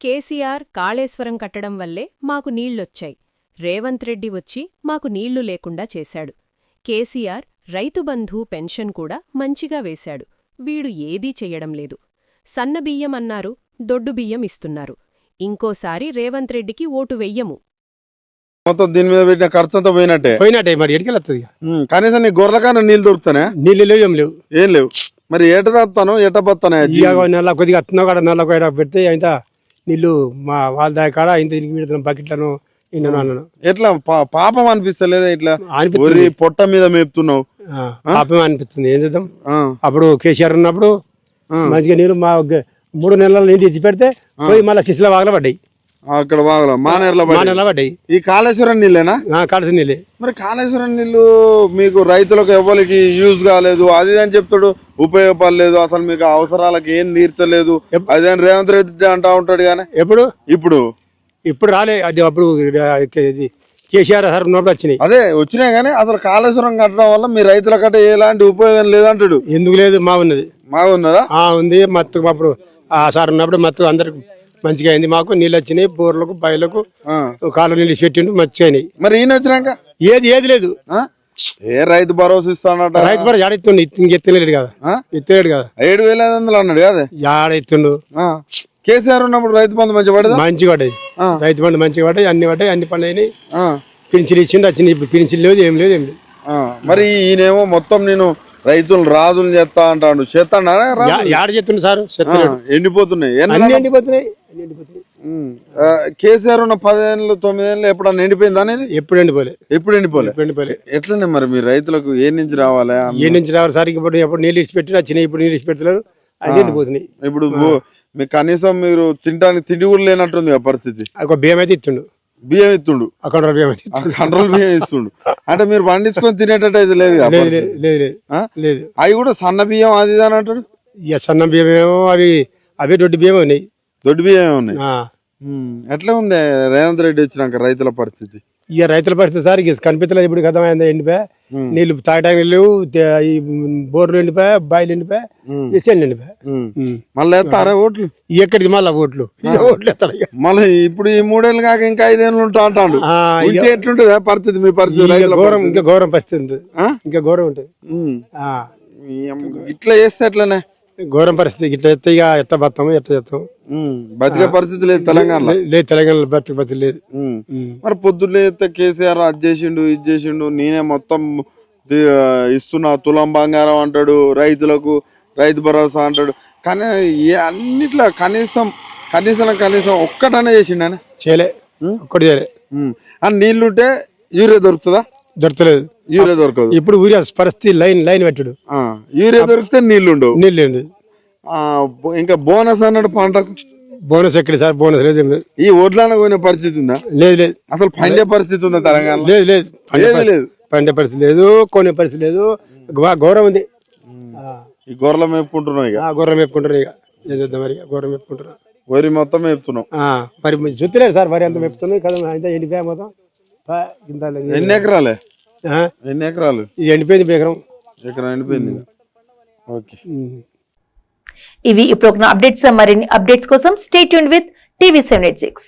కేసీఆర్ కాళేశ్వరం కట్టడం వల్లే మాకు నీళ్లొచ్చాయి. రేవంత్ రెడ్డి వచ్చి మాకు నీళ్లు లేకుండా చేశాడు. కేసీఆర్ రైతుబంధు పెన్షన్ కూడా మంచిగా వేశాడు. వీడు ఏదీ చెయ్యడం లేదు. సన్నబియ్యం అన్నారు, దొడ్డుబియ్యం ఇస్తున్నారు. ఇంకోసారి రేవంత్ రెడ్డికి ఓటు వెయ్యము. మొత్తం దీని మీద పెట్టిన ఖర్చు అంతా పోయినట్టే మరి ఎడికెళ్ళొస్తుంది. కనీసం నీ గొర్రెలకన్నా నీళ్ళు దొరుకుతానే? నీళ్ళు లేవు, ఏం లేవు, ఏం లేవు. మరి ఎట తాను ఎట బతానే? నెల కొద్దిగా అత్తున్నా కాడ నెల పెడితే ఇంత నీళ్ళు మా వాళ్ళ దాకా కాడ ఇంత పెడుతున్నాం బకెట్లను. ఎట్లా పాపం అనిపిస్తలేదా? ఇట్లా అనిపిస్తుంది. పొట్ట మీద మేపుతున్నావు, పాపం అనిపిస్తుంది. ఏం చేద్దాం? అప్పుడు కేసీఆర్ ఉన్నప్పుడు మంచిగా నీళ్ళు మా 3 నెలల నీళ్ళు ఇచ్చి పెడితే పోయి మళ్ళీ శిశుల వాగల పడ్డాయి. అక్కడ వాగల మానేర్ల పడ్డాయి. ఈ కాళేశ్వరం నీళ్ళేనా? కాళేశ్వరం నీళ్ళే. మరి కాళేశ్వరం నీళ్లు మీకు రైతులకు ఎవరికి యూజ్ కాలేదు, అది అని చెప్తాడు, ఉపయోగపడలేదు, అసలు మీకు అవసరాలకు ఏం తీర్చలేదు, అదే రేవంత్ రెడ్డి అంటా ఉంటాడు. కానీ ఇప్పుడు రాలే. అది అప్పుడు కేసీఆర్ సార్ ఉన్నప్పుడు వచ్చినాయి. అదే వచ్చినాయి కానీ అసలు కాళేశ్వరం కట్టడం వల్ల మీ రైతుల కట్ట ఎలాంటి ఉపయోగం లేదంటాడు. ఎందుకు లేదు? ఉన్నదా? ఉంది. మత్తు అప్పుడు ఆ సార్ ఉన్నప్పుడు మత్తు అందరికి మంచిగా అయింది. మాకు నీళ్ళు వచ్చినాయి, బోర్లకు బయలకు కాలువ నీళ్ళు పెట్టిండు, మంచిగా అయినాయి. మరి ఈయన వచ్చినాక ఏది లేదు. ఏ రైతు భరోసా ఇస్తాడట? రైతు భరోసా జాడెత్తుండు, ఇంకెత్తలేడు కదా, ఎత్తలేడు కదా. 7,500 అన్నాడు కదా, జాడెత్తుండు. కేసీఆర్ ఉన్నప్పుడు రైతు బంధు మంచిగా పడ్డది. రైతు బంధు మంచిగా పడ్డాయి, అన్ని పడ్డాయి, అన్ని పనులు అయినాయి. పింఛన్లు ఇచ్చిండు, వచ్చింది. ఇప్పుడు పింఛన్లు లేదు, ఏం లేదు. మరి ఈయనేమో మొత్తం నేను రైతులు రాజులు చేస్తా అంటాడు. చేస్తాడా? యాడ చేస్తుండు సార్? ఎండిపోతున్నాయి. కేసీఆర్ ఉన్న 10 ఏళ్ళు 9 ఏళ్ళు ఎప్పుడన్నా ఎండిపోయింది అనేది? ఎప్పుడు ఎండిపోలే. ఎట్లనే మరి మీ రైతులకు ఏ నుంచి రావాలి? సార్ ఇప్పుడు నీళ్ళు ఇచ్చిపెట్టి వచ్చినాయి, ఇప్పుడు నీళ్ళు ఇచ్చిపెడుతున్నారు, అది ఎండిపోతున్నాయి. ఇప్పుడు మీకు కనీసం మీరు తినడానికి తిండి కూడా లేనట్టుంది పరిస్థితి. ఒక బియ్యం అయితే ఇస్తుండు, బియ్యం ఇస్తుండు, కంట్రోల్ బియ్యం ఇస్తుండు. అంటే మీరు పండించుకొని తినేటట్టు అయితే లేదు. అవి కూడా సన్న బియ్యం అది అని అంటాడు. సన్న బియ్యం ఏమో అవి దొడ్డు బియ్యం ఉన్నాయి. దొడ్డు బియ్యం ఉన్నాయి. ఎట్లా ఉంది రేవంత్ రెడ్డి వచ్చినాక రైతుల పరిస్థితి? రైతుల పరిస్థితి సార్ కనిపించలేదు. ఇప్పుడు కథమైంది, ఎండిపోయా నీళ్లు తాగడానికి నీళ్ళు, ఈ బోర్లు ఎండిపోయా, బాయిలు ఎండిపోయా, చెల్లు ఎండిపోయా. మళ్ళీ వేస్తారా ఓట్లు? ఎక్కడికి మళ్ళీ ఓట్లు వేస్తాడు. మళ్ళీ ఇప్పుడు ఈ 3 ఏళ్ళు కాక ఇంకా 5 ఏళ్ళు ఉంటా అంటాడు. ఎట్లుంటది పరిస్థితి? మీ పరిస్థితి ఇంకా ఘోరం పరిస్థితి ఉంటుంది, ఇంకా ఘోరం ఉంటుంది. ఇట్లా చేస్తే ఎట్లనే ఘోరం పరిస్థితి. ఇట్లా ఎత్తే ఇక ఎట్లా బతాము, ఎట్లా చేస్తాము? బతికే పరిస్థితి లేదు తెలంగాణలో. తెలంగాణలో బతికే పరిస్థితి లేదు. మరి పొద్దున్నే కేసీఆర్ అది చేసిండు, ఇది చేసిండు, నేనే మొత్తం ఇస్తున్నా, తులం బంగారం అంటాడు, రైతులకు రైతు భరోసా అంటాడు. కానీ అన్నిట్లో కనీసం ఒక్కటనే చేసిండు ఆయన? చేయలే, ఒక్కటి చేయలే. నీళ్లుంటే యూరియా దొరుకుతుందా? దొరకలేదు. యూరియా దొరకదు. ఇప్పుడు యూరియా పరిస్థితి లైన్ పెట్టాడు. యూరియా దొరికితే నీళ్లు లేదు. ఇంకా బోనస్ అన్నాడు పంటకు. బోనస్ ఎక్కడ సార్? బోనస్ లేదు. ఈ ఓట్లన్న పోయిన పరిస్థితి ఉందా? లేదు. అసలు పండే పరిస్థితి ఉందా తెలంగాణ? లేదు. పండే పరిస్థితి లేదు, కొనే పరిస్థితి లేదు. ఘోరం ఉంది. ఈ గొర్రెలు మేపుకుంటున్నావు? ఇక గొర్రెలు మేపుకుంటున్నావు. ఇక ఏం చేద్దాం మరి? గొర్రెలు మేపుకుంటున్నావు. వరి మొత్తం మేపుతున్నావు? మరి చూస్తలేదు సార్, వరి అంతా మేపుతున్నాయి కదా. అంతా ఎండిపోయా మొత్తం. ఎన్ని ఎకరాలు? ఎండిపోయింది. ఎకరం ఎండిపోయింది. ఓకే. ఇవి ఇప్పుడు అప్డేట్స్. మరిన్ని అప్డేట్స్ కోసం స్టే ట్యూన్డ్ విత్ TV 786.